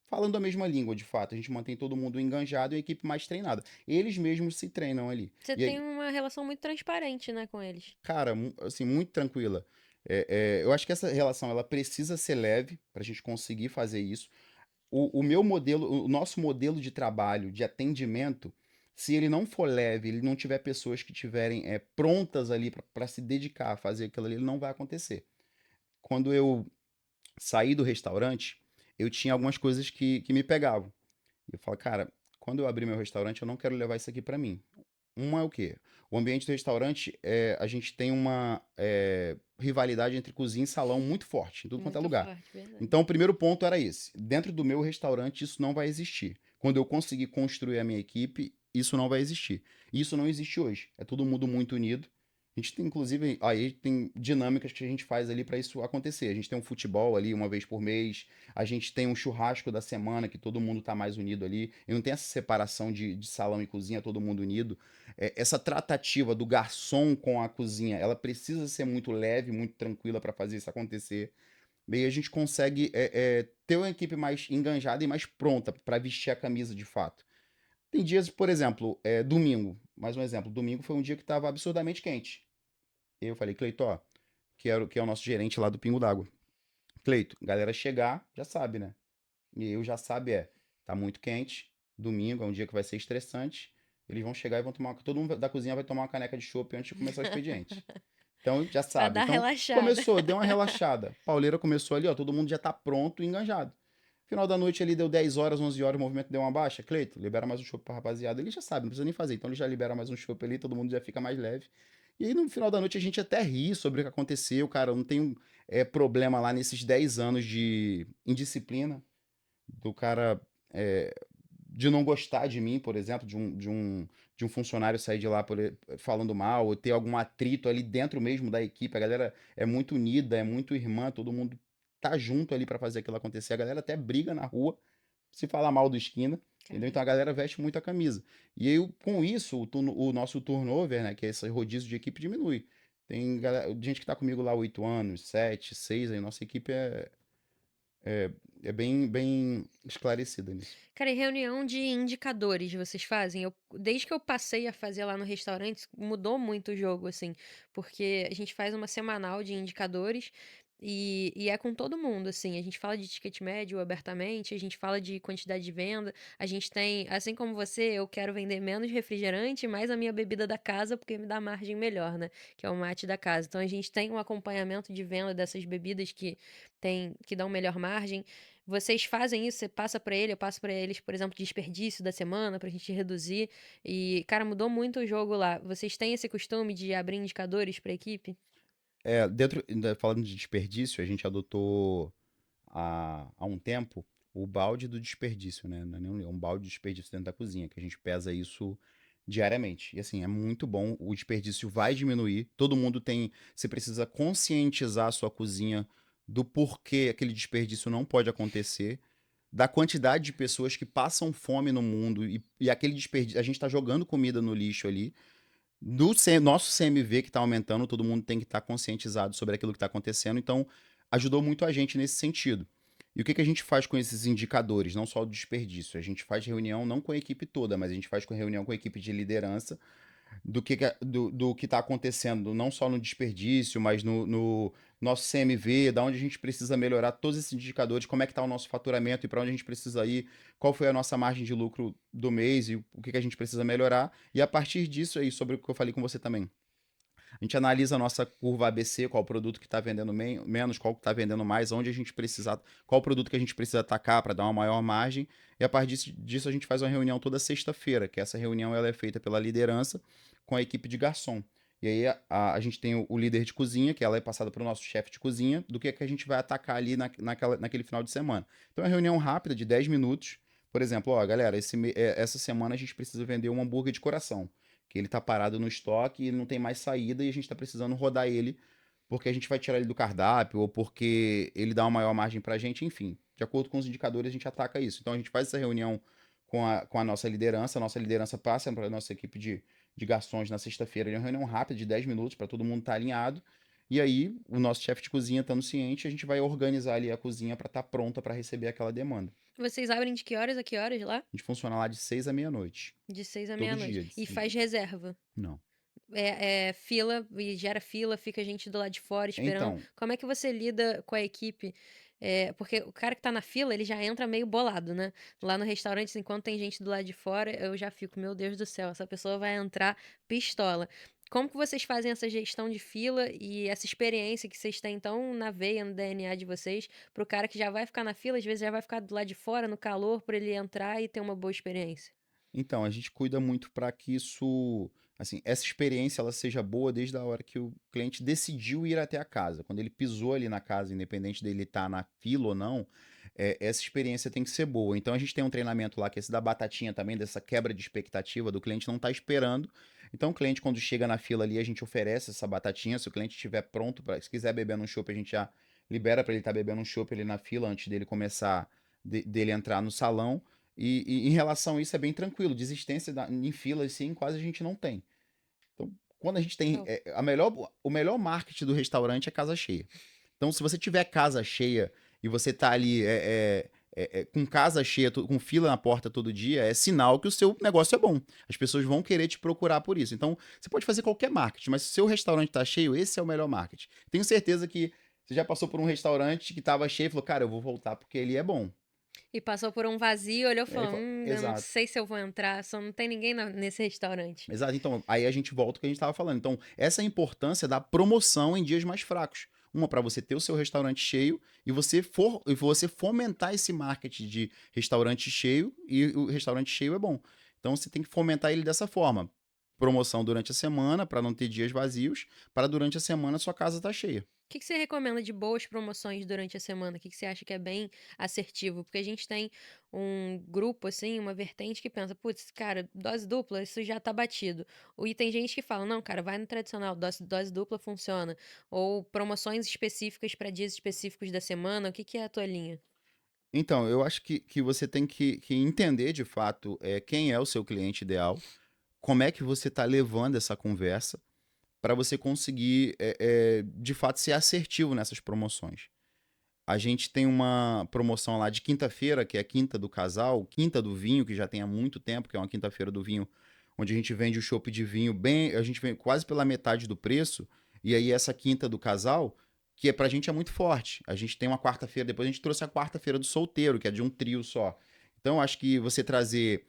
falando a mesma língua, de fato. A gente mantém todo mundo enganjado e a equipe mais treinada. Eles mesmos se treinam ali. Você E tem aí, uma relação muito transparente, né, com eles. cara, assim, muito tranquila. Eu acho que essa relação ela precisa ser leve para a gente conseguir fazer isso. O meu modelo, o nosso modelo de trabalho, de atendimento, se ele não for leve, ele não tiver pessoas que tiverem prontas ali para se dedicar a fazer aquilo ali, ele não vai acontecer. Quando eu saí do restaurante, eu tinha algumas coisas que me pegavam. E eu falo, cara, quando eu abrir meu restaurante, eu não quero levar isso aqui para mim. Uma é o quê? O ambiente do restaurante, a gente tem uma rivalidade entre cozinha e salão muito forte, em tudo quanto é Muito lugar. forte, verdade. Então, o primeiro ponto era esse. Dentro do meu restaurante, isso não vai existir. Quando eu conseguir construir a minha equipe, isso não vai existir. E isso não existe hoje. É todo mundo muito unido. A gente tem, inclusive, aí tem dinâmicas que a gente faz ali para isso acontecer. A gente tem um futebol ali uma vez por mês, a gente tem um churrasco da semana que todo mundo tá mais unido ali. E não tem essa separação de salão e cozinha, todo mundo unido. Essa tratativa do garçom com a cozinha, ela precisa ser muito leve, muito tranquila para fazer isso acontecer. E aí a gente consegue ter uma equipe mais enganjada e mais pronta para vestir a camisa de fato. Tem dias, por exemplo, domingo, mais um exemplo, domingo foi um dia que estava absurdamente quente. Eu falei, Cleito, ó, que é o nosso gerente lá do Pingo d'Água. Cleito, galera chegar, já sabe, né? E eu já sabe, tá muito quente, domingo é um dia que vai ser estressante, eles vão chegar e vão tomar, todo mundo da cozinha vai tomar uma caneca de chopp antes de começar o expediente. Então, já Pra sabe. dar Então, relaxada. começou, deu uma relaxada. Pauleira começou ali, ó, todo mundo já tá pronto e enganjado. Final da noite ali deu 10 horas, 11 horas, o movimento deu uma baixa. Cleito, libera mais um chopp pra rapaziada. Ele já sabe, não precisa nem fazer. Então ele já libera mais um chopp ali, todo mundo já fica mais leve. E aí no final da noite a gente até ri sobre o que aconteceu, cara. Eu não tenho problema lá nesses 10 anos de indisciplina do cara é, de não gostar de mim, por exemplo, de um funcionário sair de lá falando mal, ou ter algum atrito ali dentro mesmo da equipe. A galera é muito unida, é muito irmã, todo mundo tá junto ali para fazer aquilo acontecer. A galera até briga na rua se falar mal do esquina. Entendeu? Cara, Então a galera veste muito a camisa. E aí, com isso, o nosso turnover, né, que é esse rodízio de equipe, diminui. Tem gente que tá comigo lá há 8 anos, 7, 6, aí nossa equipe é bem esclarecida nisso. cara, e reunião de indicadores vocês fazem? Desde que eu passei a fazer lá no restaurante, mudou muito o jogo, assim, porque a gente faz uma semanal de indicadores e é com todo mundo, assim, a gente fala de ticket médio abertamente, a gente fala de quantidade de venda, a gente tem assim como você, eu quero vender menos refrigerante, mais a minha bebida da casa, porque me dá margem melhor, né, que é o mate da casa. Então a gente tem um acompanhamento de venda dessas bebidas que dão melhor margem. Vocês fazem isso? Você passa para ele, eu passo para eles, por exemplo, desperdício da semana, pra gente reduzir. E, cara, mudou muito o jogo lá. Vocês têm esse costume de abrir indicadores pra equipe? Falando de desperdício, a gente adotou há um tempo o balde do desperdício, né? Não é nem é um balde de desperdício dentro da cozinha, que a gente pesa isso diariamente. E assim, é muito bom, o desperdício vai diminuir. Todo mundo tem. Você precisa conscientizar a sua cozinha do porquê aquele desperdício não pode acontecer, da quantidade de pessoas que passam fome no mundo e aquele desperdício. A gente está jogando comida no lixo ali. Nosso CMV que está aumentando, todo mundo tem que estar conscientizado sobre aquilo que está acontecendo, então ajudou muito a gente nesse sentido. E o que a gente faz com esses indicadores, não só o desperdício? A gente faz reunião não com a equipe toda, mas a gente faz reunião com a equipe de liderança do que está acontecendo, não só no desperdício, mas no nosso CMV, da onde a gente precisa melhorar todos esses indicadores, como é que está o nosso faturamento e para onde a gente precisa ir, qual foi a nossa margem de lucro do mês e o que a gente precisa melhorar. E a partir disso aí, sobre o que eu falei com você também, a gente analisa a nossa curva ABC, qual produto que está vendendo menos, qual que está vendendo mais, onde a gente precisa, qual produto que a gente precisa atacar para dar uma maior margem. E a partir disso a gente faz uma reunião toda sexta-feira, que essa reunião ela é feita pela liderança com a equipe de garçom. E aí a gente tem o líder de cozinha, que ela é passada para o nosso chefe de cozinha, do que a gente vai atacar ali naquele final de semana. Então é uma reunião rápida de 10 minutos. Por exemplo, ó, galera, essa semana a gente precisa vender um hambúrguer de coração que ele tá parado no estoque e não tem mais saída e a gente tá precisando rodar ele porque a gente vai tirar ele do cardápio ou porque ele dá uma maior margem pra gente, enfim. De acordo com os indicadores, a gente ataca isso. Então a gente faz essa reunião com a nossa liderança passa para a nossa equipe de garçons na sexta-feira, é uma reunião rápida de 10 minutos para todo mundo estar alinhado. E aí, o nosso chefe de cozinha estando ciente, a gente vai organizar ali a cozinha para estar pronta para receber aquela demanda. Vocês abrem de que horas a que horas lá? A gente funciona lá de 6 à meia-noite. De 6 à Todo meia-noite. dia. E faz reserva? Não. É fila e gera fila, fica gente do lado de fora esperando. Então, Como é que você lida com a equipe? Porque o cara que tá na fila, ele já entra meio bolado, né. Lá no restaurante, assim, quando tem gente do lado de fora, eu já fico: "Meu Deus do céu, essa pessoa vai entrar pistola". Como que vocês fazem essa gestão de fila e essa experiência que vocês têm tão na veia, no DNA de vocês, para o cara que já vai ficar na fila, às vezes já vai ficar do lado de fora, no calor, para ele entrar e ter uma boa experiência? Então, a gente cuida muito para que isso, assim, essa experiência ela seja boa desde a hora que o cliente decidiu ir até a casa. Quando ele pisou ali na casa, independente dele estar na fila ou não, essa experiência tem que ser boa. Então a gente tem um treinamento lá que é esse da batatinha também, dessa quebra de expectativa do cliente não estar esperando. Então o cliente quando chega na fila ali, a gente oferece essa batatinha, se o cliente estiver pronto para, se quiser beber um chopp, a gente já libera para ele estar bebendo um chopp ali na fila antes dele começar dele entrar no salão. E em relação a isso é bem tranquilo, desistência em fila assim quase a gente não tem. Então, quando a gente tem Top. o melhor marketing do restaurante é casa cheia. Então, se você tiver casa cheia e você tá ali com casa cheia, com fila na porta todo dia, é sinal que o seu negócio é bom. As pessoas vão querer te procurar por isso. Então, você pode fazer qualquer marketing, mas se o seu restaurante tá cheio, esse é o melhor marketing. Tenho certeza que você já passou por um restaurante que tava cheio e falou, cara, eu vou voltar porque ele é bom. E passou por um vazio, olhou e E aí, falou: eu não exato. sei se eu vou entrar, só não tem ninguém nesse restaurante". Exato, então, aí a gente volta ao que a gente estava falando. Então, essa é a importância da promoção em dias mais fracos. Uma, para você ter o seu restaurante cheio e você fomentar esse marketing de restaurante cheio, e o restaurante cheio é bom. Então, você tem que fomentar ele dessa forma. Promoção durante a semana, para não ter dias vazios, para durante a semana sua casa estar cheia. O que você recomenda de boas promoções durante a semana? O que você acha que é bem assertivo? Porque a gente tem um grupo, assim, uma vertente que pensa: "Putz, cara, dose dupla, isso já tá batido". E tem gente que fala: "Não, cara, vai no tradicional, dose dupla funciona". Ou promoções específicas para dias específicos da semana, o que é a tua linha? Então, eu acho que você tem que entender de fato quem é o seu cliente ideal, como é que você está levando essa conversa para você conseguir, de fato, ser assertivo nessas promoções. A gente tem uma promoção lá de quinta-feira, que é a Quinta do Casal, Quinta do Vinho, que já tem há muito tempo, que é uma quinta-feira do vinho, onde a gente vende o chopp de vinho bem, a gente vende quase pela metade do preço, e aí essa Quinta do Casal, que pra gente é muito forte. A gente tem uma quarta-feira, depois a gente trouxe a quarta-feira do solteiro, que é de um trio só. Então, acho que você trazer,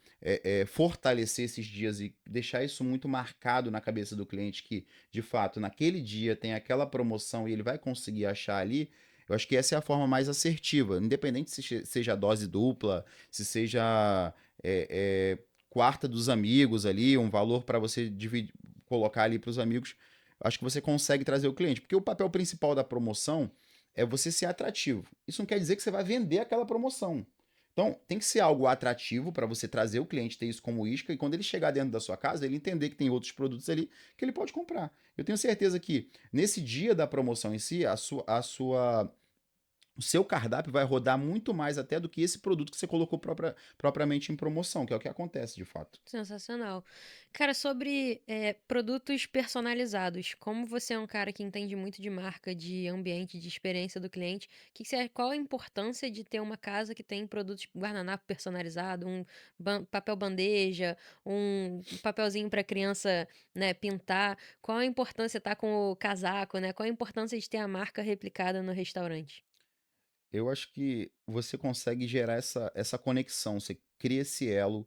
fortalecer esses dias e deixar isso muito marcado na cabeça do cliente, que de fato naquele dia tem aquela promoção e ele vai conseguir achar ali, eu acho que essa é a forma mais assertiva, independente se seja dose dupla, se seja é, é, quarta dos amigos ali, um valor para você dividir, colocar ali para os amigos, acho que você consegue trazer o cliente, porque o papel principal da promoção é você ser atrativo. Isso não quer dizer que você vai vender aquela promoção. Então, tem que ser algo atrativo para você trazer o cliente, ter isso como isca, e quando ele chegar dentro da sua casa, ele entender que tem outros produtos ali que ele pode comprar. Eu tenho certeza que nesse dia da promoção em si, o seu cardápio vai rodar muito mais até do que esse produto que você colocou propriamente em promoção, que é o que acontece de fato. Sensacional. Cara, sobre, produtos personalizados, como você é um cara que entende muito de marca, de ambiente, de experiência do cliente, qual a importância de ter uma casa que tem produtos guardanapo personalizado, um papel bandeja, um papelzinho para criança, né, pintar? Qual a importância tá com o casaco, né, qual a importância de ter a marca replicada no restaurante? Eu acho que você consegue gerar essa conexão, você cria esse elo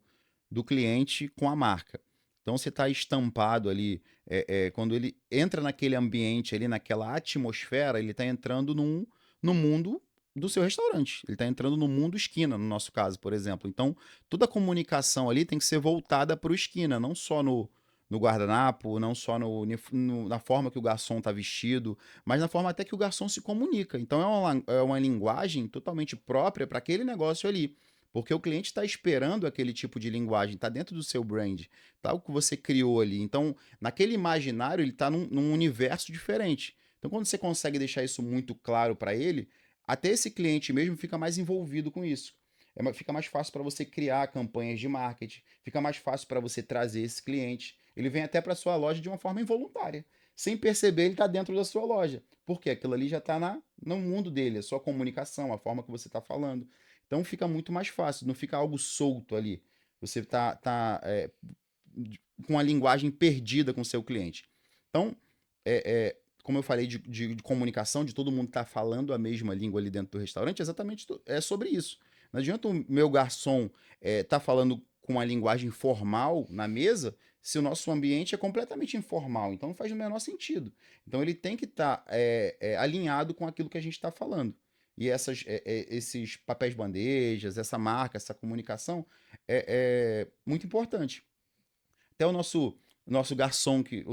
do cliente com a marca. Então você está estampado ali, quando ele entra naquele ambiente ali, naquela atmosfera, ele está entrando no mundo do seu restaurante. Ele está entrando no mundo esquina, no nosso caso, por exemplo. Então, toda a comunicação ali tem que ser voltada para o esquina, não só no guardanapo, não só na forma que o garçom está vestido, mas na forma até que o garçom se comunica. Então é uma linguagem totalmente própria para aquele negócio ali. Porque o cliente está esperando aquele tipo de linguagem, está dentro do seu brand, tá o que você criou ali. Então, naquele imaginário, ele está num universo diferente. Então, quando você consegue deixar isso muito claro para ele, até esse cliente mesmo fica mais envolvido com isso. Fica mais fácil para você criar campanhas de marketing, fica mais fácil para você trazer esse cliente. Ele vem até para sua loja de uma forma involuntária. Sem perceber, ele está dentro da sua loja. Porque aquilo ali já está no mundo dele, a sua comunicação, a forma que você está falando. Então fica muito mais fácil, não fica algo solto ali. Você com a linguagem perdida com o seu cliente. Então, como eu falei de comunicação, de todo mundo estar falando a mesma língua ali dentro do restaurante, é sobre isso. Não adianta o meu garçom tá falando com uma linguagem formal na mesa se o nosso ambiente é completamente informal. Então não faz o menor sentido. Então ele tem que estar alinhado com aquilo que a gente está falando. E esses papéis bandejas, essa marca, essa comunicação é muito importante. Até o nosso garçom, que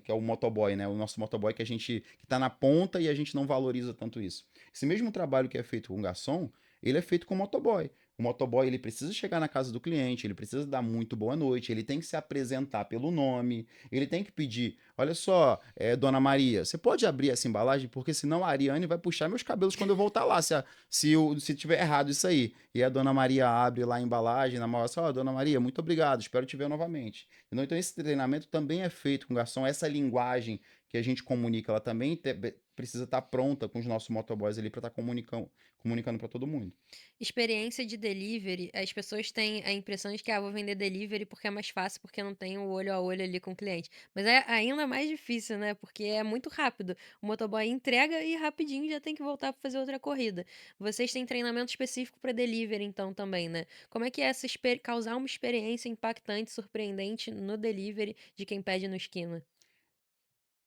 é o motoboy, né? O nosso motoboy que tá na ponta e a gente não valoriza tanto isso. Esse mesmo trabalho que é feito com o garçom, ele é feito com o motoboy. O motoboy, ele precisa chegar na casa do cliente, ele precisa dar muito boa noite, ele tem que se apresentar pelo nome, ele tem que pedir, olha só, dona Maria, você pode abrir essa embalagem? Porque senão a Ariane vai puxar meus cabelos quando eu voltar lá, se tiver errado isso aí. E a dona Maria abre lá a embalagem, na mão, ó, dona Maria, muito obrigado, espero te ver novamente. Entendeu? Então, esse treinamento também é feito com garçom. Essa linguagem que a gente comunica, ela também precisa estar pronta com os nossos motoboys ali para estar comunicando para todo mundo. Experiência de delivery, as pessoas têm a impressão de que: "Ah, vou vender delivery porque é mais fácil, porque não tem o olho a olho ali com o cliente". Mas é ainda mais difícil, né, porque é muito rápido. O motoboy entrega e rapidinho já tem que voltar para fazer outra corrida. Vocês têm treinamento específico para delivery então também, né. Como é que é essa causar uma experiência impactante, surpreendente no delivery de quem pede no esquina?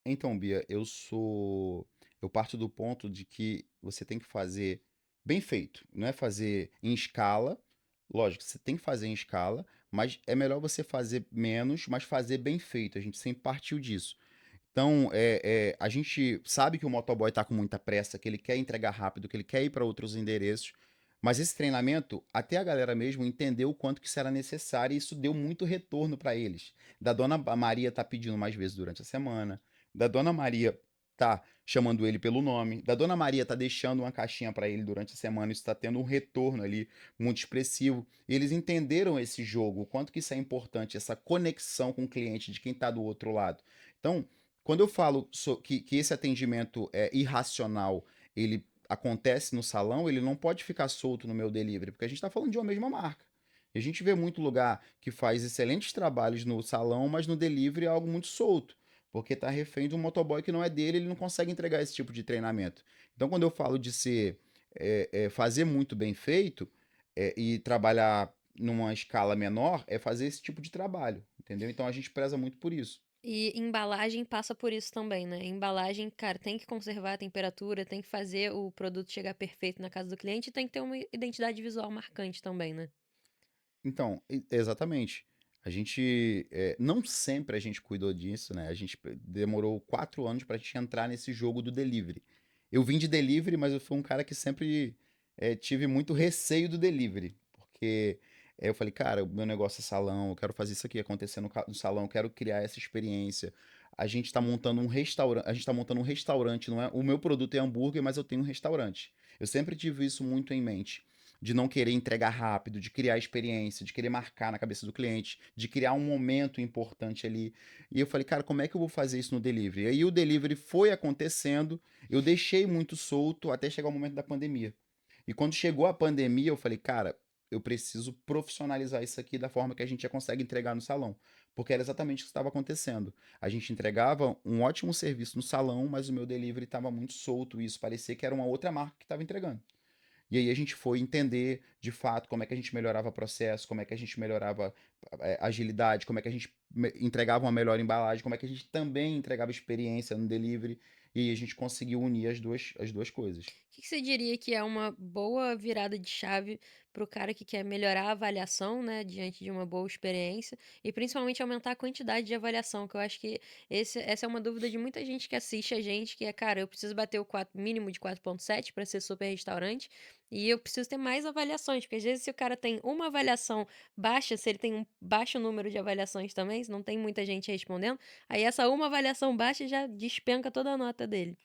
Então, Bia, eu parto do ponto de que você tem que fazer bem feito. Não é fazer em escala. Lógico, você tem que fazer em escala, mas é melhor você fazer menos, mas fazer bem feito. A gente sempre partiu disso. Então, a gente sabe que o motoboy está com muita pressa, que ele quer entregar rápido, que ele quer ir para outros endereços, mas esse treinamento, até a galera mesmo entendeu o quanto que isso era necessário e isso deu muito retorno para eles. Da dona Maria tá pedindo mais vezes durante a semana, da dona Maria tá chamando ele pelo nome, da dona Maria tá deixando uma caixinha para ele durante a semana, isso está tendo um retorno ali muito expressivo. E eles entenderam esse jogo, o quanto que isso é importante, essa conexão com o cliente de quem está do outro lado. Então, quando eu falo que esse atendimento é irracional, ele acontece no salão, ele não pode ficar solto no meu delivery, porque a gente está falando de uma mesma marca. E a gente vê muito lugar que faz excelentes trabalhos no salão, mas no delivery é algo muito solto. porque tá refém de um motoboy que não é dele, ele não consegue entregar esse tipo de treinamento. Então, quando eu falo de fazer muito bem feito, e trabalhar numa escala menor, é fazer esse tipo de trabalho, entendeu? Então a gente preza muito por isso. E embalagem passa por isso também, né? Embalagem, cara, tem que conservar a temperatura, tem que fazer o produto chegar perfeito na casa do cliente e tem que ter uma identidade visual marcante também, né? Então, exatamente. A gente, não sempre a gente cuidou disso, né? A gente demorou 4 anos para a gente entrar nesse jogo do delivery. Eu vim de delivery, mas eu fui um cara que sempre tive muito receio do delivery, porque eu falei, cara, o meu negócio é salão, eu quero fazer isso aqui acontecer no salão, eu quero criar essa experiência. A gente está montando um restaurante, a gente está montando um restaurante, não é? O meu produto é hambúrguer, mas eu tenho um restaurante. Eu sempre tive isso muito em mente de não querer entregar rápido, de criar experiência, de querer marcar na cabeça do cliente, de criar um momento importante ali. E eu falei, cara, como é que eu vou fazer isso no delivery? E aí o delivery foi acontecendo, eu deixei muito solto até chegar o momento da pandemia. E quando chegou a pandemia, eu falei, cara, eu preciso profissionalizar isso aqui da forma que a gente já consegue entregar no salão. Porque era exatamente o que estava acontecendo. A gente entregava um ótimo serviço no salão, mas o meu delivery estava muito solto e isso parecia que era uma outra marca que estava entregando. E aí a gente foi entender, de fato, como é que a gente melhorava processo, como é que a gente melhorava agilidade, como é que a gente entregava uma melhor embalagem, como é que a gente também entregava experiência no delivery, e aí a gente conseguiu unir as duas coisas. Que você diria que é uma boa virada de chave para o cara que quer melhorar a avaliação, né, diante de uma boa experiência e principalmente aumentar a quantidade de avaliação, que eu acho que essa é uma dúvida de muita gente que assiste a gente, que é, cara, eu preciso bater o mínimo de 4,7 para ser super restaurante e eu preciso ter mais avaliações, porque às vezes se o cara tem uma avaliação baixa, se ele tem um baixo número de avaliações também, se não tem muita gente respondendo, aí essa uma avaliação baixa já despenca toda a nota dele.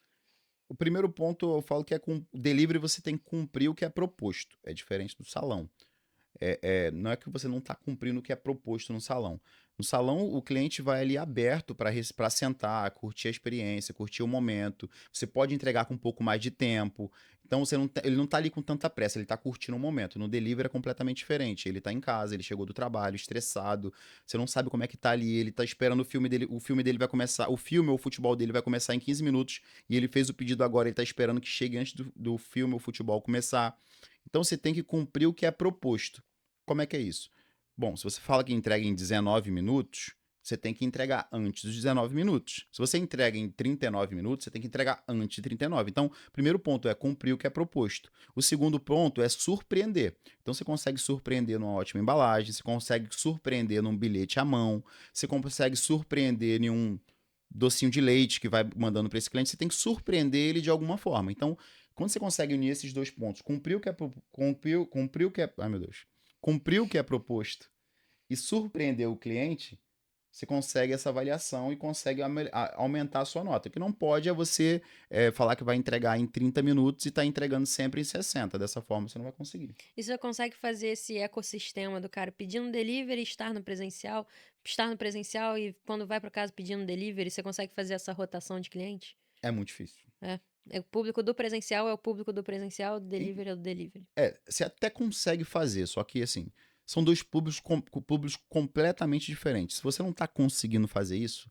O primeiro ponto eu falo que é com delivery você tem que cumprir o que é proposto, é diferente do salão. Não é que você não está cumprindo o que é proposto no salão. No salão, o cliente vai ali aberto para sentar, curtir a experiência, curtir o momento. Você pode entregar com um pouco mais de tempo. Então, ele não está ali com tanta pressa, ele está curtindo o momento. No delivery é completamente diferente. Ele está em casa, ele chegou do trabalho, estressado. Você não sabe como é que tá ali. Ele está esperando o filme dele. O filme dele vai começar. O filme ou o futebol dele vai começar em 15 minutos. E ele fez o pedido agora. Ele está esperando que chegue antes do filme ou futebol começar. Então, você tem que cumprir o que é proposto. Como é que é isso? Bom, se você fala que entrega em 19 minutos, você tem que entregar antes dos 19 minutos. Se você entrega em 39 minutos, você tem que entregar antes de 39. Então, o primeiro ponto é cumprir o que é proposto. O segundo ponto é surpreender. Então, você consegue surpreender numa ótima embalagem, você consegue surpreender num bilhete à mão, você consegue surpreender em um docinho de leite que vai mandando para esse cliente, você tem que surpreender ele de alguma forma. Então, quando você consegue unir esses dois pontos, cumprir o que é, ai meu Deus, cumprir o que é proposto e surpreender o cliente, você consegue essa avaliação e consegue aumentar a sua nota. O que não pode é você falar que vai entregar em 30 minutos e está entregando sempre em 60. Dessa forma, você não vai conseguir. E você consegue fazer esse ecossistema do cara pedindo delivery, estar no presencial e quando vai para casa pedindo delivery, você consegue fazer essa rotação de cliente? É muito difícil. É. É o público do presencial é o público do presencial, do E, delivery é do delivery. você até consegue fazer, só que assim, são dois públicos completamente diferentes. Se você não está conseguindo fazer isso,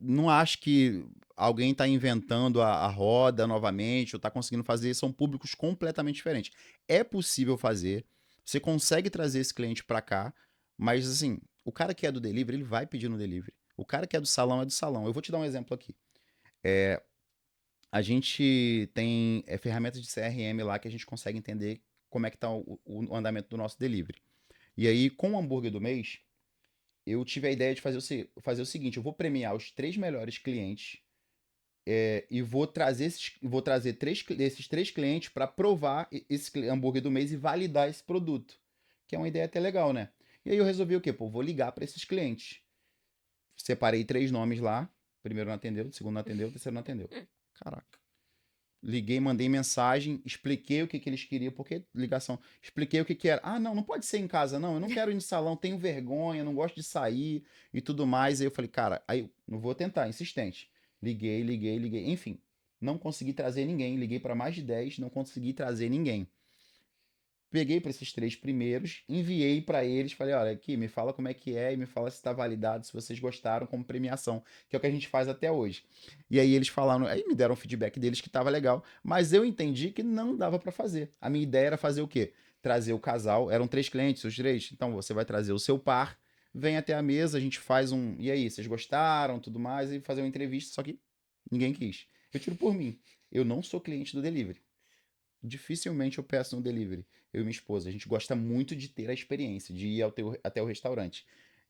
não acho que alguém está inventando a roda novamente ou está conseguindo fazer, são públicos completamente diferentes. É possível fazer, você consegue trazer esse cliente para cá, mas assim, o cara que é do delivery, ele vai pedir no delivery. O cara que é do salão é do salão. Eu vou te dar um exemplo aqui. A gente tem ferramentas de CRM lá que a gente consegue entender como é que está o andamento do nosso delivery. E aí, com o hambúrguer do mês, eu tive a ideia de fazer o seguinte: eu vou premiar os 3 melhores clientes e vou trazer esses 3 clientes para provar esse hambúrguer do mês e validar esse produto. Que é uma ideia até legal, né? E aí eu resolvi o quê? Pô, vou ligar para esses clientes. Separei 3 nomes lá. Primeiro não atendeu, segundo não atendeu, terceiro não atendeu. Caraca. Liguei, mandei mensagem, expliquei o que, que eles queriam, porque ligação. Expliquei o que, que era. Ah, não, não pode ser em casa, não. Eu não quero ir no salão, tenho vergonha, não gosto de sair e tudo mais. Aí eu falei, cara, aí eu não vou tentar, insistente. Liguei, liguei, liguei. Enfim, não consegui trazer ninguém. Liguei para mais de 10, não consegui trazer ninguém. peguei para esses 3 primeiros, enviei para eles, falei: "Olha, aqui, me fala como é que é e me fala se está validado, se vocês gostaram como premiação", que é o que a gente faz até hoje. E aí eles falaram aí me deram o feedback deles que estava legal, mas eu entendi que não dava para fazer. A minha ideia era fazer o quê? Trazer o casal, eram 3 clientes, os 3, então você vai trazer o seu par, vem até a mesa, a gente faz um: "E aí, vocês gostaram?", tudo mais, e fazer uma entrevista, só que ninguém quis. Eu tiro por mim, eu não sou cliente do delivery. Dificilmente eu peço no delivery. Eu e minha esposa, a gente gosta muito de ter a experiência, de ir até o restaurante.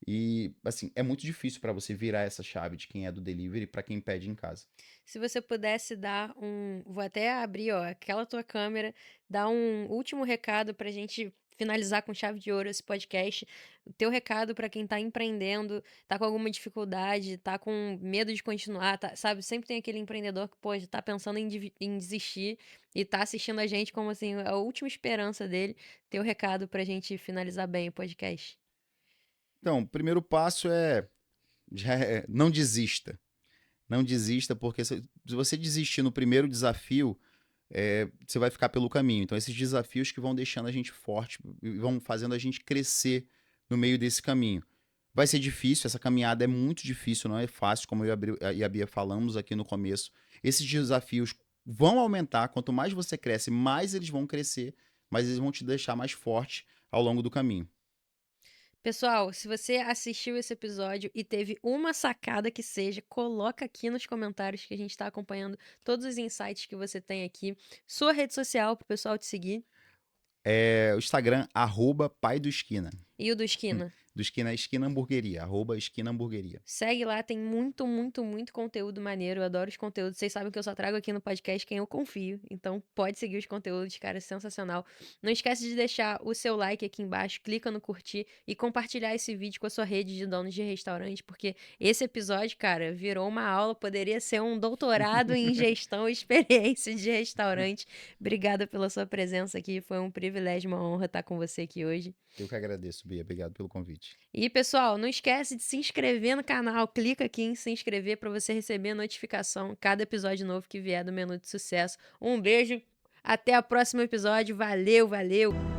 E, assim, é muito difícil para você virar essa chave de quem é do delivery para quem pede em casa. Se você pudesse dar um vou até abrir, ó, aquela tua câmera, dar um último recado pra gente finalizar com chave de ouro esse podcast. O teu recado pra quem tá empreendendo, tá com alguma dificuldade, tá com medo de continuar, tá sabe, sempre tem aquele empreendedor que, pô, já tá pensando em desistir e tá assistindo a gente como, assim, a última esperança dele. Teu recado pra gente finalizar bem o podcast. Então, o primeiro passo já é não desista. Não desista, porque se você desistir no primeiro desafio, você vai ficar pelo caminho. Então, esses desafios que vão deixando a gente forte e vão fazendo a gente crescer no meio desse caminho. Vai ser difícil, essa caminhada é muito difícil, não é fácil, como eu e a Bia falamos aqui no começo. Esses desafios vão aumentar, quanto mais você cresce, mais eles vão crescer, mas eles vão te deixar mais forte ao longo do caminho. Pessoal, se você assistiu esse episódio e teve uma sacada que seja, coloca aqui nos comentários que a gente está acompanhando todos os insights que você tem aqui. Sua rede social para o pessoal te seguir O Instagram, pai do esquina. e o do Esquina. Do esquina é esquina hamburgueria, esquina hamburgueria. Segue lá, tem muito, muito, muito conteúdo maneiro. Eu adoro os conteúdos. Vocês sabem que eu só trago aqui no podcast quem eu confio. Então pode seguir os conteúdos, cara, é sensacional. Não esquece de deixar o seu like aqui embaixo, clica no curtir e compartilhar esse vídeo com a sua rede de donos de restaurante, porque esse episódio, cara, virou uma aula, poderia ser um doutorado em gestão e experiência de restaurante. Obrigada pela sua presença aqui. Foi um privilégio, uma honra estar com você aqui hoje. Eu que agradeço, Bia. Obrigado pelo convite. E pessoal, não esquece de se inscrever no canal, clica aqui em se inscrever para você receber a notificação cada episódio novo que vier do Menu de Sucesso. Um beijo, até o próximo episódio, valeu, valeu!